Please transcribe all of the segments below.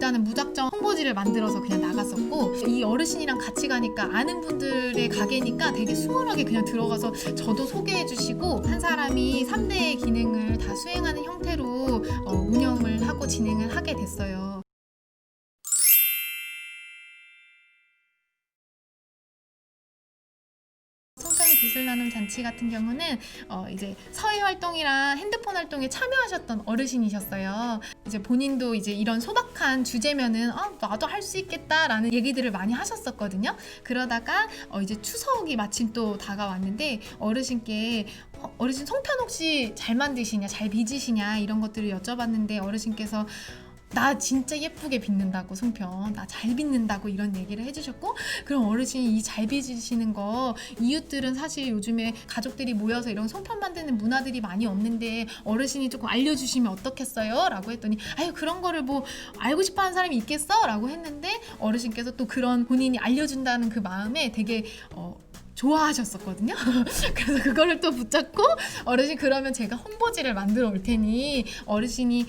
일단은 무작정 홍보지를 만들어서 그냥 나갔었고, 이 어르신이랑 같이 가니까 아는 분들의 가게니까 되게 수월하게 그냥 들어가서 저도 소개해 주시고, 한 사람이 3대의 기능을 다 수행하는 형태로 운영을 하고 진행을 하게 됐어요. 기술 나눔 잔치 같은 경우는 이제 서예 활동이랑 핸드폰 활동에 참여하셨던 어르신이셨어요. 이제 본인도 이제 이런 소박한 주제면은 나도 할 수 있겠다라는 얘기들을 많이 하셨었거든요. 그러다가 이제 추석이 마침 또 다가왔는데 어르신께 어르신 송편 혹시 잘 만드시냐, 잘 빚으시냐 이런 것들을 여쭤봤는데 어르신께서 나 진짜 예쁘게 빚는다고, 송편 나 잘 빚는다고 이런 얘기를 해주셨고, 그럼 어르신이 이 잘 빚으시는 거, 이웃들은 사실 요즘에 가족들이 모여서 이런 송편 만드는 문화들이 많이 없는데 어르신이 조금 알려주시면 어떻겠어요? 라고 했더니 아유, 그런 거를 뭐 알고 싶어하는 사람이 있겠어? 라고 했는데 어르신께서 또 그런 본인이 알려준다는 그 마음에 되게 좋아하셨었거든요. 그래서 그거를 또 붙잡고 어르신 그러면 제가 홍보지를 만들어 올 테니 어르신이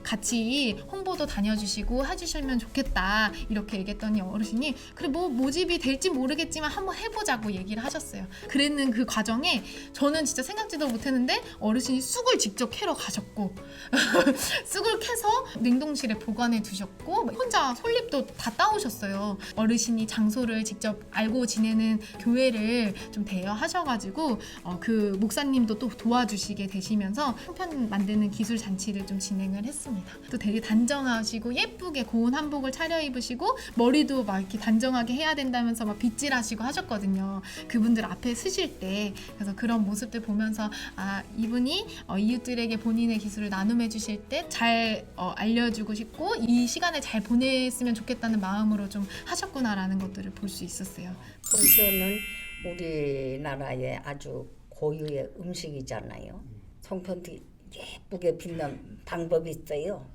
같이 홍보도 다녀주시고 해주시면 좋겠다 이렇게 얘기했더니 어르신이 그래 뭐 모집이 될지 모르겠지만 한번 해보자고 얘기를 하셨어요. 그랬는 그 과정에 저는 진짜 생각지도 못했는데 어르신이 쑥을 직접 캐러 가셨고 쑥을 캐서 냉동실에 보관해 두셨고 혼자 솔잎도 다 따오셨어요. 어르신이 장소를 직접 알고 지내는 교회를 좀 대여하셔가지고 그 목사님도 또 도와주시게 되시면서 송편 만드는 기술 잔치를 좀 진행을 했습니다. 또 되게 단정하시고 예쁘게 고운 한복을 차려입으시고 머리도 막 이렇게 단정하게 해야 된다면서 막 빗질하시고 하셨거든요. 그분들 앞에 서실 때. 그래서 그런 모습들 보면서 이분이 이웃들에게 본인의 기술을 나눔해 주실 때 잘 알려주고 싶고 이 시간을 잘 보냈으면 좋겠다는 마음으로 좀 하셨구나라는 것들을 볼 수 있었어요. 송편은 우리나라의 아주 고유의 음식이잖아요. 송편도 예쁘게 빚는 방법이 있어요.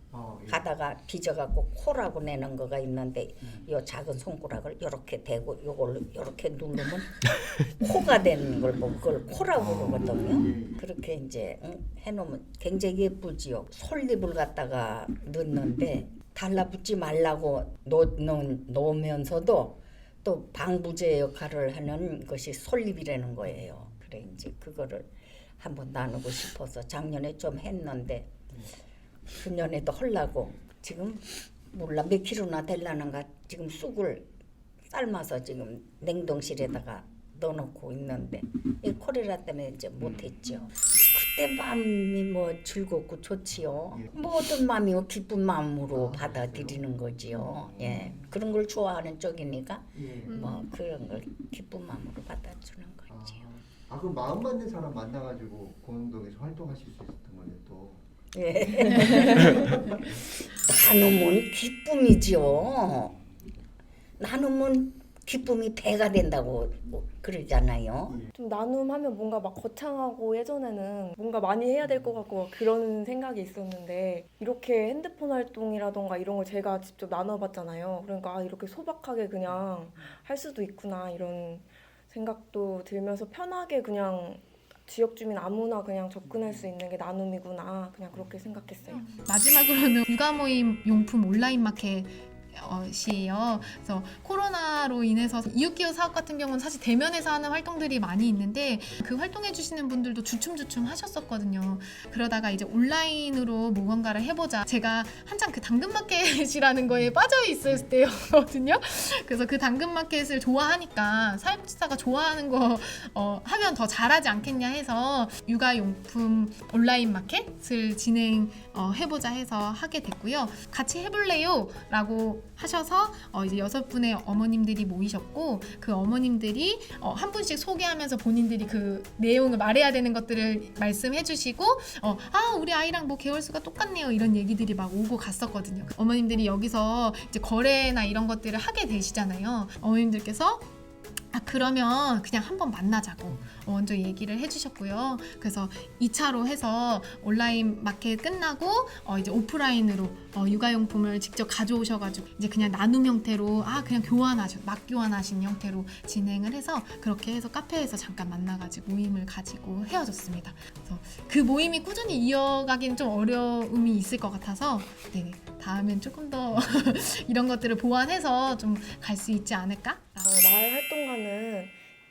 예. 가다가 빚어갖고 코라고 내는 거가 있는데 요 작은 손가락을 이렇게 대고 요걸 이렇게 누르면 코가 되는 걸 보고 그걸 코라고 그러거든요. 그렇게 이제 해놓으면 굉장히 예쁘지요. 솔잎을 갖다가 넣는데 달라붙지 말라고 놓으면서도 또 방부제 역할을 하는 것이 솔잎이라는 거예요. 그래 이제 그거를 한번 나누고 싶어서 작년에 좀 했는데 금년에도 하려고 지금 몰라 몇 킬로나 될라는가 지금 쑥을 삶아서 지금 냉동실에다가 넣어놓고 있는데 이 코로나 때문에 이제 못했죠. 그때 마음이 뭐 즐겁고 좋지요. 모든 마음이 기쁜 마음으로 받아들이는 거지요. 예, 그런 걸 좋아하는 쪽이니까 뭐 그런 걸 기쁜 마음으로 받아주는 거지요. 그럼 마음 맞는 사람 만나가지고 공영동에서 활동하실 수 있었던 거네 또. 예. 나눔은 기쁨이지요. 나눔은 기쁨이 배가 된다고 그러잖아요. 좀 나눔하면 뭔가 막 거창하고 예전에는 뭔가 많이 해야 될 것 같고 그런 생각이 있었는데 이렇게 핸드폰 활동이라던가 이런 걸 제가 직접 나눠봤잖아요. 그러니까 이렇게 소박하게 그냥 할 수도 있구나 이런 생각도 들면서 편하게 그냥 지역 주민 아무나 그냥 접근할 수 있는 게 나눔이구나 그냥 그렇게 생각했어요. 마지막으로는 육아 모임 용품 온라인 마켓 이에요. 그래서 코로나로 인해서 이웃기업 사업 같은 경우는 사실 대면에서 하는 활동들이 많이 있는데 그 활동해 주시는 분들도 주춤주춤 하셨었거든요. 그러다가 이제 온라인으로 무언가를 해보자. 제가 한창 그 당근마켓이라는 거에 빠져 있을 때였거든요. 그래서 그 당근마켓을 좋아하니까 사회복지사가 좋아하는 거 하면 더 잘하지 않겠냐 해서 육아용품 온라인 마켓을 진행해보자 해서 하게 됐고요. 같이 해볼래요? 라고 하셔서 이제 6분의 어머님들이 모이셨고 그 어머님들이 한 분씩 소개하면서 본인들이 그 내용을 말해야 되는 것들을 말씀해 주시고 우리 아이랑 뭐 개월수가 똑같네요 이런 얘기들이 막 오고 갔었거든요. 어머님들이 여기서 이제 거래나 이런 것들을 하게 되시잖아요. 어머님들께서 그러면 그냥 한번 만나자고 먼저 얘기를 해주셨고요. 그래서 2차로 해서 온라인 마켓 끝나고 이제 오프라인으로 육아용품을 직접 가져오셔가지고 이제 그냥 나눔 형태로 그냥 막 교환하신 형태로 진행을 해서 그렇게 해서 카페에서 잠깐 만나가지고 모임을 가지고 헤어졌습니다. 그래서 그 모임이 꾸준히 이어가기는 좀 어려움이 있을 것 같아서 네, 다음엔 조금 더 이런 것들을 보완해서 좀 갈 수 있지 않을까? 마을 활동가는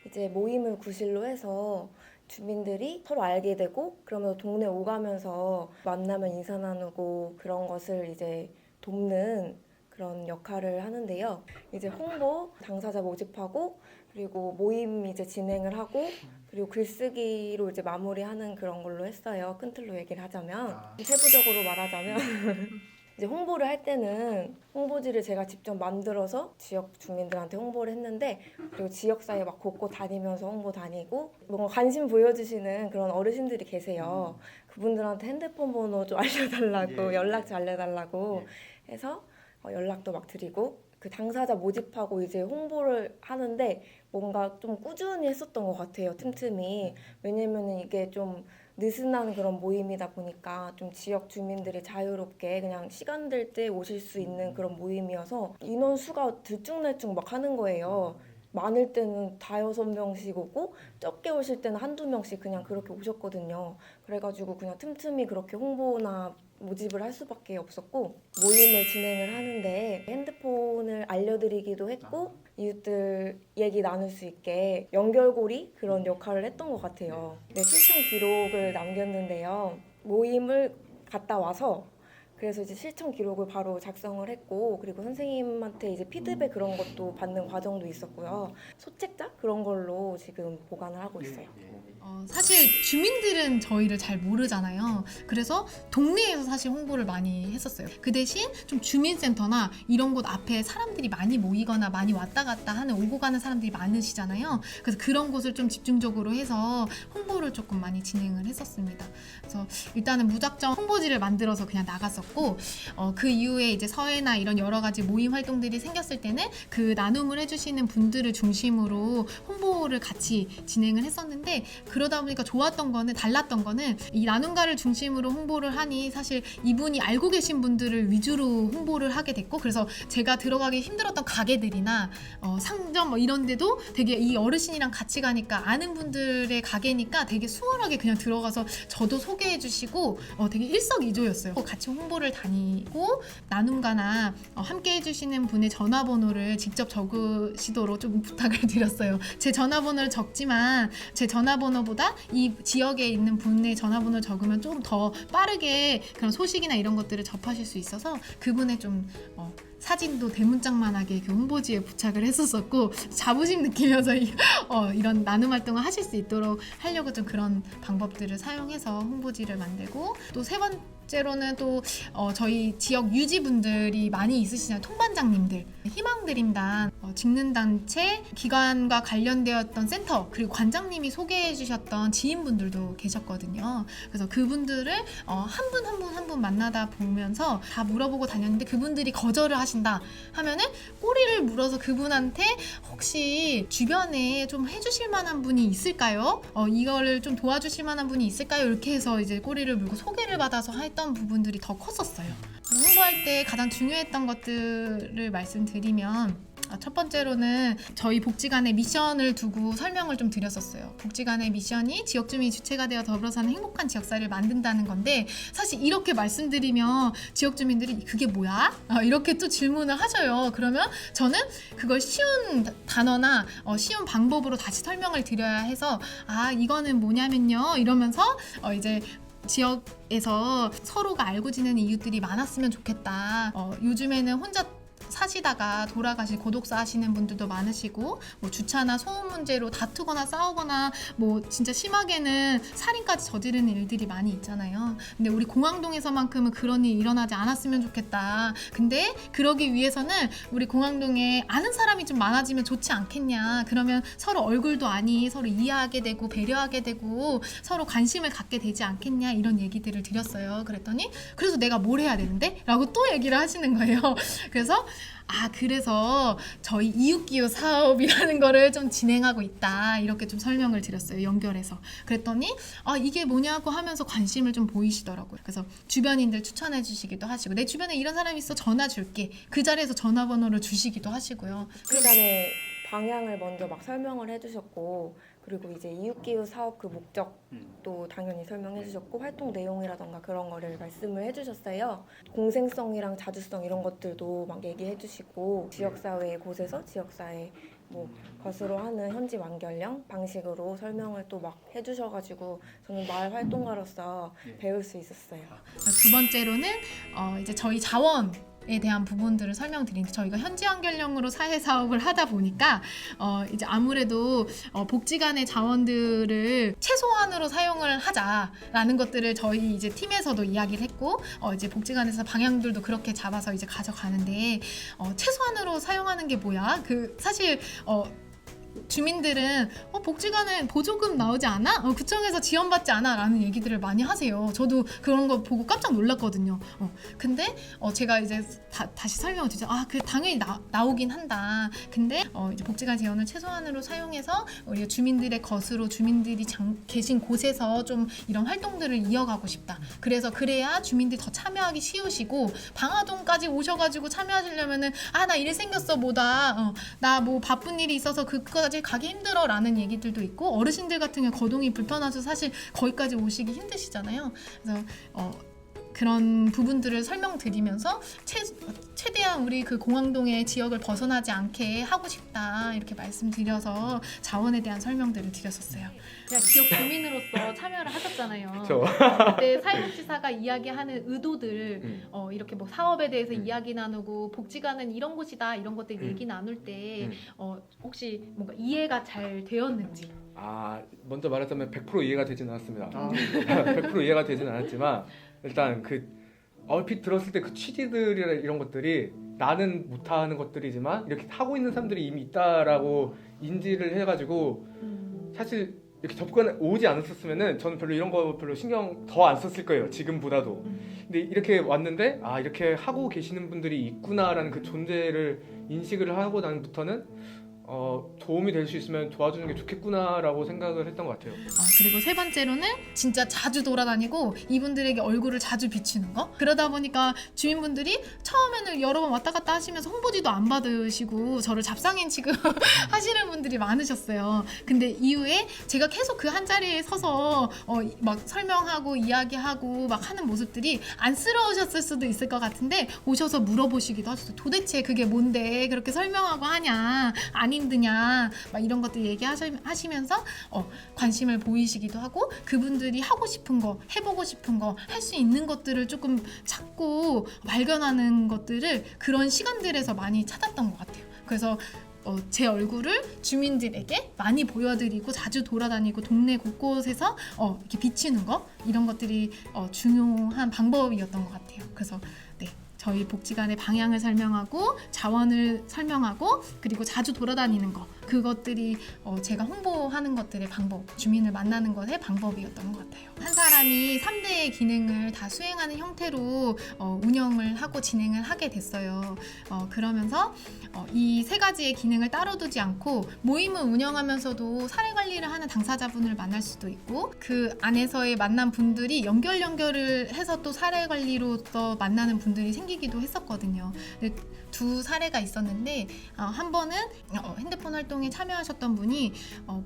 이제 모임을 구실로 해서 주민들이 서로 알게 되고 그러면서 동네 오가면서 만나면 인사 나누고 그런 것을 이제 돕는 그런 역할을 하는데요. 이제 홍보, 당사자 모집하고 그리고 모임 이제 진행을 하고 그리고 글쓰기로 이제 마무리하는 그런 걸로 했어요. 큰 틀로 얘기를 하자면 세부적으로 말하자면 이제 홍보를 할 때는 홍보지를 제가 직접 만들어서 지역 주민들한테 홍보를 했는데 그리고 지역사회 막 곳곳 다니면서 홍보 다니고 뭔가 관심 보여주시는 그런 어르신들이 계세요. 그분들한테 핸드폰 번호 좀 알려달라고 연락처 알려달라고 해서 연락도 막 드리고 그 당사자 모집하고 이제 홍보를 하는데 뭔가 좀 꾸준히 했었던 것 같아요. 틈틈이. 왜냐면은 이게 좀 느슨한 그런 모임이다 보니까 좀 지역 주민들이 자유롭게 그냥 시간 될 때 오실 수 있는 그런 모임이어서 인원 수가 들쭉날쭉 막 하는 거예요. 많을 때는 5-6명씩 오고 적게 오실 때는 1-2명씩 그냥 그렇게 오셨거든요. 그래가지고 그냥 틈틈이 그렇게 홍보나 모집을 할 수밖에 없었고 모임을 진행을 하는데 핸드폰을 알려드리기도 했고 이웃들 얘기 나눌 수 있게 연결고리 그런 역할을 했던 것 같아요. 네, 실천 기록을 남겼는데요. 모임을 갔다 와서 그래서 이제 실천 기록을 바로 작성을 했고 그리고 선생님한테 이제 피드백 그런 것도 받는 과정도 있었고요. 소책자 그런 걸로 지금 보관을 하고 있어요. 사실 주민들은 저희를 잘 모르잖아요. 그래서 동네에서 사실 홍보를 많이 했었어요. 그 대신 좀 주민센터나 이런 곳 앞에 사람들이 많이 모이거나 많이 왔다 갔다 하는 오고 가는 사람들이 많으시잖아요. 그래서 그런 곳을 좀 집중적으로 해서 홍보를 조금 많이 진행을 했었습니다. 그래서 일단은 무작정 홍보지를 만들어서 그냥 나갔었고 그 이후에 이제 서해나 이런 여러 가지 모임 활동들이 생겼을 때는 그 나눔을 해주시는 분들을 중심으로 홍보를 같이 진행을 했었는데 그러다 보니까 좋았던 거는 달랐던 거는 이 나눔가를 중심으로 홍보를 하니 사실 이분이 알고 계신 분들을 위주로 홍보를 하게 됐고 그래서 제가 들어가기 힘들었던 가게들이나 상점 이런 데도 되게 이 어르신이랑 같이 가니까 아는 분들의 가게니까 되게 수월하게 그냥 들어가서 저도 소개해 주시고 되게 일석이조였어요. 같이 홍보를 다니고 나눔가나 함께 해주시는 분의 전화번호를 직접 적으시도록 좀 부탁을 드렸어요. 제 전화번호를 적지만 제 전화번호보다 이 지역에 있는 분의 전화번호를 적으면 좀 더 빠르게 그런 소식이나 이런 것들을 접하실 수 있어서 그분의 좀 사진도 대문짝만하게 그 홍보지에 부착을 했었었고 자부심 느끼면서 이런 나눔 활동을 하실 수 있도록 하려고 좀 그런 방법들을 사용해서 홍보지를 만들고 또 세 번째로는 또 저희 지역 유지분들이 많이 있으시잖아요. 통반장님들, 희망드림단, 직능단체, 기관과 관련되었던 센터 그리고 관장님이 소개해 주셨던 지인분들도 계셨거든요. 그래서 그분들을 한 분 만나다 보면서 다 물어보고 다녔는데 그분들이 거절을 하신다 하면은 꼬리를 물어서 그분한테 혹시 주변에 좀 해주실 만한 분이 있을까요? 이거를 좀 도와주실 만한 분이 있을까요? 이렇게 해서 이제 꼬리를 물고 소개를 받아서 했던 부분들이 더 컸었어요. 홍보할 때 가장 중요했던 것들을 말씀드리면 첫 번째로는 저희 복지관의 미션을 두고 설명을 좀 드렸었어요. 복지관의 미션이 지역주민이 주체가 되어 더불어 사는 행복한 지역사회를 만든다는 건데 사실 이렇게 말씀드리면 지역주민들이 그게 뭐야? 이렇게 또 질문을 하셔요. 그러면 저는 그걸 쉬운 단어나 쉬운 방법으로 다시 설명을 드려야 해서 이거는 뭐냐면요 이러면서 이제 지역에서 서로가 알고 지내는 이웃들이 많았으면 좋겠다. 요즘에는 혼자 사시다가 돌아가신 고독사 하시는 분들도 많으시고 뭐 주차나 소음 문제로 다투거나 싸우거나 뭐 진짜 심하게는 살인까지 저지르는 일들이 많이 있잖아요. 근데 우리 공항동에서만큼은 그런 일이 일어나지 않았으면 좋겠다. 근데 그러기 위해서는 우리 공항동에 아는 사람이 좀 많아지면 좋지 않겠냐. 그러면 서로 얼굴도 아니 서로 이해하게 되고 배려하게 되고 서로 관심을 갖게 되지 않겠냐 이런 얘기들을 드렸어요. 그랬더니 그래서 내가 뭘 해야 되는데? 라고 또 얘기를 하시는 거예요. 그래서 그래서 저희 이웃기후 사업이라는 거를 좀 진행하고 있다 이렇게 좀 설명을 드렸어요. 연결해서. 그랬더니 이게 뭐냐고 하면서 관심을 좀 보이시더라고요. 그래서 주변인들 추천해 주시기도 하시고 내 주변에 이런 사람이 있어 전화 줄게. 그 자리에서 전화번호를 주시기도 하시고요. 시간에 방향을 먼저 막 설명을 해주셨고, 그리고 이제 이웃기후 사업 그 목적도 당연히 설명해 주셨고, 활동 내용이라던가 그런 거를 말씀을 해주셨어요. 공생성이랑 자주성 이런 것들도 막 얘기해 주시고, 지역사회 곳에서 지역사회 뭐 것으로 하는 현지 완결령 방식으로 설명을 또 막 해주셔가지고 저는 마을 활동가로서 배울 수 있었어요. 두 번째로는 이제 저희 자원에 대한 부분들을 설명드리는데, 저희가 현지 완결령으로 사회 사업을 하다 보니까 이제 아무래도 복지관의 자원들을 최소한으로 사용을 하자라는 것들을 저희 이제 팀에서도 이야기를 했고, 이제 복지관에서 방향들도 그렇게 잡아서 이제 가져가는데, 최소한으로 사용하는 게 뭐야? 사실 주민들은 복지관은 보조금 나오지 않아? 구청에서 지원받지 않아? 라는 얘기들을 많이 하세요. 저도 그런 거 보고 깜짝 놀랐거든요. 근데 제가 이제 다시 설명을 드리죠. 그 당연히 나오긴 한다. 근데 이제 복지관 재원을 최소한으로 사용해서 우리 주민들의 것으로 주민들이 계신 곳에서 좀 이런 활동들을 이어가고 싶다. 그래야 주민들이 더 참여하기 쉬우시고, 방화동까지 오셔가지고 참여하시려면은 나 일 생겼어 뭐다. 나 뭐 바쁜 일이 있어서 그거까지 가기 힘들어 라는 얘기들도 있고, 어르신들 같은 경우 거동이 불편해서 사실 거기까지 오시기 힘드시잖아요. 그래서 그런 부분들을 설명드리면서 최대한 우리 그 공항동의 지역을 벗어나지 않게 하고 싶다 이렇게 말씀드려서 자원에 대한 설명들을 드렸었어요. 그냥 지역 주민으로서 참여를 하셨잖아요. 그쵸. 그때 사회복지사가 이야기하는 의도들 이렇게 뭐 사업에 대해서 이야기 나누고, 복지관은 이런 곳이다 이런 것들 얘기 나눌 때 혹시 뭔가 이해가 잘 되었는지. 먼저 말하자면 100% 이해가 되진 않았습니다. 100% 이해가 되진 않았지만, 일단 얼핏 들었을 때 그 취지들이나 이런 것들이 나는 못하는 것들이지만 이렇게 하고 있는 사람들이 이미 있다라고 인지를 해가지고, 사실 이렇게 접근에 오지 않았었으면은 저는 별로 이런 거 별로 신경 더 안 썼을 거예요, 지금보다도. 근데 이렇게 왔는데 이렇게 하고 계시는 분들이 있구나라는 그 존재를 인식을 하고 난부터는 도움이 될 수 있으면 도와주는 게 좋겠구나라고 생각을 했던 것 같아요. 그리고 세 번째로는 진짜 자주 돌아다니고 이분들에게 얼굴을 자주 비추는 거. 그러다 보니까 주민분들이 처음에는 여러 번 왔다 갔다 하시면서 홍보지도 안 받으시고 저를 잡상인 취급 하시는 분들이 많으셨어요. 근데 이후에 제가 계속 그 한 자리에 서서 막 설명하고 이야기하고 막 하는 모습들이 안쓰러우셨을 수도 있을 것 같은데, 오셔서 물어보시기도 하셨어요. 도대체 그게 뭔데 그렇게 설명하고 하냐, 안 힘드냐, 막 이런 것들 얘기하시면서 관심을 보이시기도 하고, 그분들이 하고 싶은 거, 해보고 싶은 거, 할 수 있는 것들을 조금 찾고 발견하는 것들을 그런 시간들에서 많이 찾았던 것 같아요. 그래서 제 얼굴을 주민들에게 많이 보여드리고 자주 돌아다니고 동네 곳곳에서 이렇게 비치는 거, 이런 것들이 중요한 방법이었던 것 같아요. 그래서 저희 복지관의 방향을 설명하고 자원을 설명하고, 그리고 자주 돌아다니는 거, 그것들이 제가 홍보하는 것들의 방법, 주민을 만나는 것의 방법이었던 것 같아요. 한 사람이 3대의 기능을 다 수행하는 형태로 운영을 하고 진행을 하게 됐어요. 그러면서 이 세 가지의 기능을 따로 두지 않고 모임을 운영하면서도 사례 관리를 하는 당사자분을 만날 수도 있고, 그 안에서의 만난 분들이 연결을 해서 또 사례 관리로서 만나는 분들이 생기기도 했었거든요. 근데 두 사례가 있었는데, 한 번은 핸드폰 활동에 참여하셨던 분이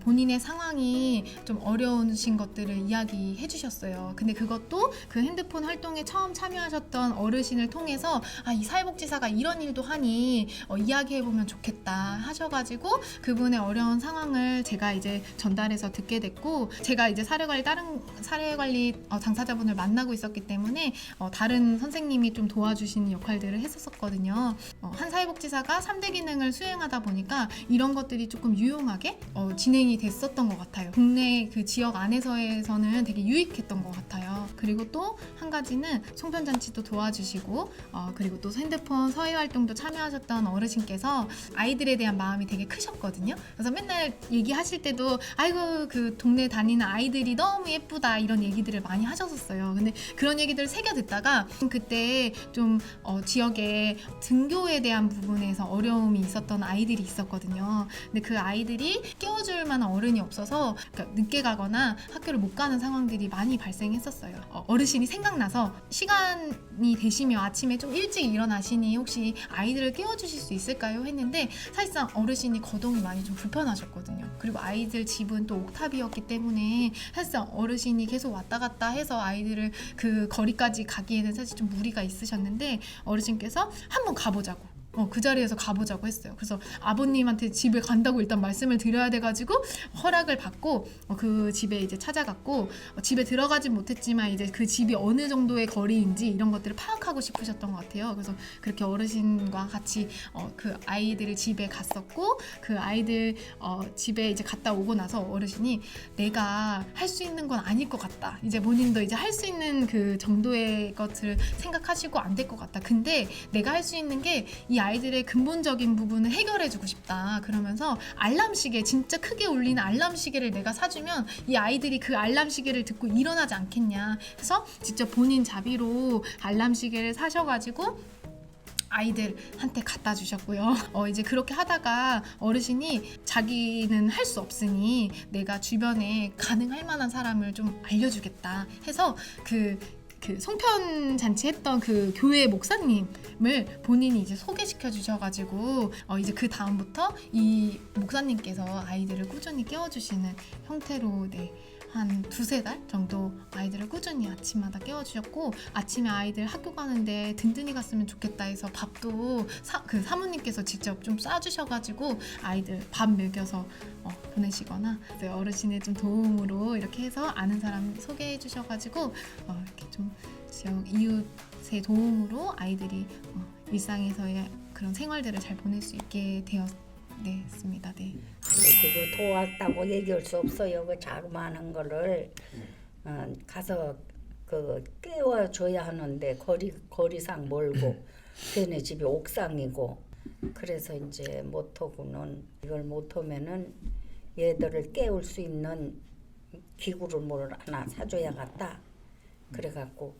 본인의 상황이 좀 어려우신 것들을 이야기해 주셨어요. 근데 그것도 그 핸드폰 활동에 처음 참여하셨던 어르신을 통해서 이 사회복지사가 이런 일도 하니 이야기해보면 좋겠다 하셔가지고, 그분의 어려운 상황을 제가 이제 전달해서 듣게 됐고, 제가 이제 다른 사례 관리 당사자분을 만나고 있었기 때문에 다른 선생님이 좀 도와주시는 역할들을 했었거든요. 한 사회복지사가 3대 기능을 수행하다 보니까 이런 것들이 조금 유용하게 진행이 됐었던 것 같아요. 국내 그 지역 안에서는 되게 유익했던 것 같아요. 그리고 또 한 가지는 송편잔치도 도와주시고, 그리고 또 핸드폰 서해 활동도 참여하셨던 어르신께서 아이들에 대한 마음이 되게 크셨거든요. 그래서 맨날 얘기하실 때도 아이고 그 동네 다니는 아이들이 너무 예쁘다 이런 얘기들을 많이 하셨었어요. 근데 그런 얘기들을 새겨 듣다가 그때 좀 지역에 등교에 대한 부분에서 어려움이 있었던 아이들이 있었거든요. 근데 그 아이들이 깨워줄 만한 어른이 없어서 그러니까 늦게 가거나 학교를 못 가는 상황들이 많이 발생했었어요. 어르신이 생각나서 시간이 되시면 아침에 좀 일찍 일어나시니 혹시 아이들을 깨워주실 수 있을까요? 했는데 사실상 어르신이 거동이 많이 좀 불편하셨거든요. 그리고 아이들 집은 또 옥탑이었기 때문에 사실상 어르신이 계속 왔다 갔다 해서 아이들을 그 거리까지 가기에는 사실 좀 무리가 있으셨는데 어르신께서 한번 가보자고 그 자리에서 가보자고 했어요. 그래서 아버님한테 집에 간다고 일단 말씀을 드려야 돼가지고 허락을 받고 그 집에 이제 찾아갔고 집에 들어가진 못했지만 이제 그 집이 어느 정도의 거리인지 이런 것들을 파악하고 싶으셨던 것 같아요. 그래서 그렇게 어르신과 같이 그 아이들을 집에 갔었고 그 아이들 집에 이제 갔다 오고 나서 어르신이 내가 할 수 있는 건 아닐 것 같다. 이제 본인도 이제 할 수 있는 그 정도의 것을 생각하시고 안 될 것 같다. 근데 내가 할 수 있는 게 이 아이들의 근본적인 부분을 해결해주고 싶다. 그러면서 알람 시계 진짜 크게 울리는 알람 시계를 내가 사주면 이 아이들이 그 알람 시계를 듣고 일어나지 않겠냐 해서 직접 본인 자비로 알람 시계를 사셔가지고 아이들한테 갖다 주셨고요. 이제 그렇게 하다가 어르신이 자기는 할 수 없으니 내가 주변에 가능할 만한 사람을 좀 알려주겠다 해서 그 송편 잔치 했던 그 교회 목사님을 본인이 이제 소개시켜 주셔가지고 이제 그 다음부터 이 목사님께서 아이들을 꾸준히 깨워주시는 형태로 한 2-3달 정도 아이들을 꾸준히 아침마다 깨워주셨고 아침에 아이들 학교 가는데 든든히 갔으면 좋겠다 해서 밥도 그 사모님께서 직접 좀 싸주셔가지고 아이들 밥 먹여서 보내시거나 어르신의 좀 도움으로 이렇게 해서 아는 사람 소개해 주셔가지고 이렇게 좀 지역 이웃의 도움으로 아이들이 일상에서의 그런 생활들을 잘 보낼 수 있게 되었습니다. 네. 그거 도왔다고 얘기할 수 없어요. 그 자그마한 거를 가서 그 깨워줘야 하는데 거리상 멀고 걔네 집이 옥상이고 그래서 이제 못하고는 이걸 못하면은 얘들을 깨울 수 있는 기구를 뭘 하나 사줘야겠다. 그래갖고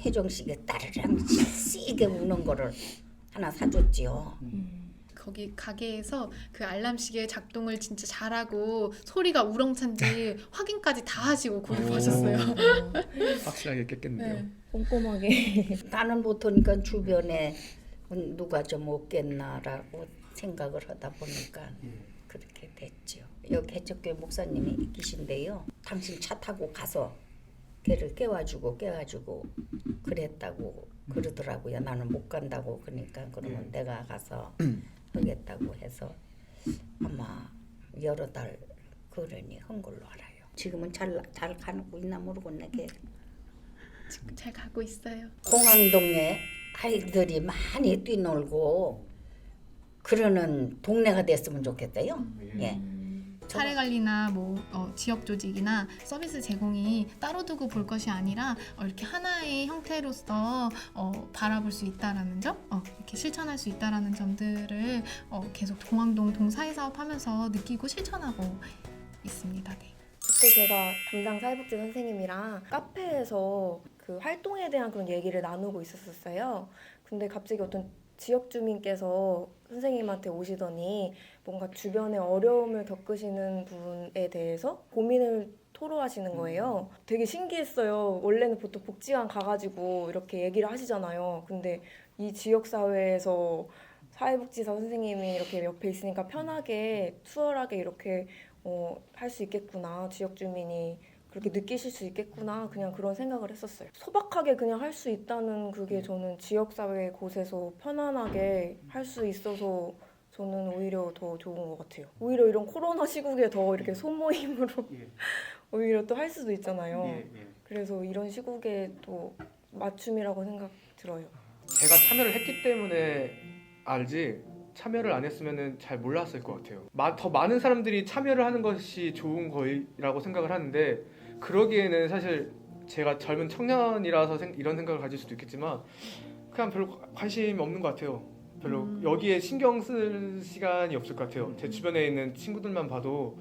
해종식에 따르랑 세게 우는 거를 하나 사줬지요. 거기 가게에서 그 알람 시계 작동을 진짜 잘하고 소리가 우렁찬지 확인까지 다 하시고 구입하셨어요. 확실하게 깼겠네요. 네. 꼼꼼하게. 나는 못하니까 주변에 누가 좀 없겠나라고 생각을 하다 보니까 그렇게 됐죠. 여기 개척교회 목사님이 계신데요. 당신 차 타고 가서 걔를 깨워주고 그랬다고 그러더라고요. 나는 못 간다고 그러니까 그러면 내가 가서 하겠다고 해서 아마 여러 달 거련이 한 걸로 알아요. 지금은 잘 가고 있나 모르겠네. 걔. 지금 잘 가고 있어요. 공항동에 아이들이 많이 뛰놀고 그러는 동네가 됐으면 좋겠대요. 예. 사례 관리나 지역 조직이나 서비스 제공이 따로 두고 볼 것이 아니라 이렇게 하나의 형태로서 바라볼 수 있다라는 점, 이렇게 실천할 수 있다라는 점들을 계속 공항동 동사회사업하면서 느끼고 실천하고 있습니다. 네. 그때 제가 담당 사회복지 선생님이랑 카페에서 그 활동에 대한 그런 얘기를 나누고 있었어요. 근데 갑자기 어떤 지역 주민께서 선생님한테 오시더니 뭔가 주변에 어려움을 겪으시는 분에 대해서 고민을 토로하시는 거예요. 되게 신기했어요. 원래는 보통 복지관 가가지고 이렇게 얘기를 하시잖아요. 근데 이 지역사회에서 사회복지사 선생님이 이렇게 옆에 있으니까 편하게 수월하게 이렇게 할 수 있겠구나. 지역 주민이 그렇게 느끼실 수 있겠구나. 그냥 그런 생각을 했었어요. 소박하게 그냥 할 수 있다는 그게 저는 지역사회 곳에서 편안하게 할 수 있어서 저는 오히려 더 좋은 것 같아요. 오히려 이런 코로나 시국에 더 이렇게 소모임으로 오히려 또 할 수도 있잖아요. 그래서 이런 시국에 또 맞춤이라고 생각 들어요. 제가 참여를 했기 때문에 알지 참여를 안 했으면 잘 몰랐을 것 같아요. 더 많은 사람들이 참여를 하는 것이 좋은 거라고 생각을 하는데 그러기에는 사실 제가 젊은 청년이라서 이런 생각을 가질 수도 있겠지만 그냥 별로 관심이 없는 것 같아요. 별로 여기에 신경 쓸 시간이 없을 것 같아요. 제 주변에 있는 친구들만 봐도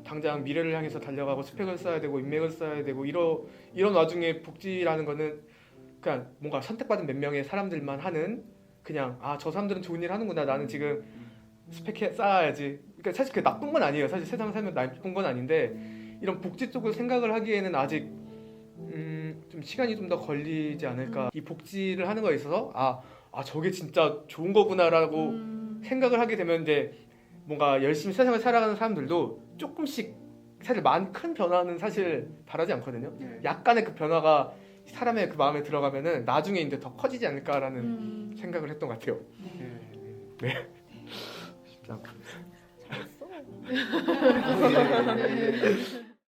당장 미래를 향해서 달려가고 스펙을 쌓아야 되고 인맥을 쌓아야 되고 이런 와중에 복지라는 거는 그냥 뭔가 선택받은 몇 명의 사람들만 하는 그냥 아 저 사람들은 좋은 일 하는구나 나는 지금 스펙 쌓아야지. 그러니까 사실 그게 나쁜 건 아니에요. 사실 세상 살면 나쁜 건 아닌데 이런 복지 쪽으로 생각을 하기에는 아직 좀 시간이 좀 더 걸리지 않을까. 이 복지를 하는 거에 있어서 아 저게 진짜 좋은 거구나라고 생각을 하게 되면 이제 뭔가 열심히 세상을 살아가는 사람들도 조금씩 사실 큰 변화는 사실 바라지 않거든요. 약간의 그 변화가 사람의 그 마음에 들어가면은 나중에 이제 더 커지지 않을까라는 생각을 했던 것 같아요. 네. 쉽지 않고. 잘했어. 네.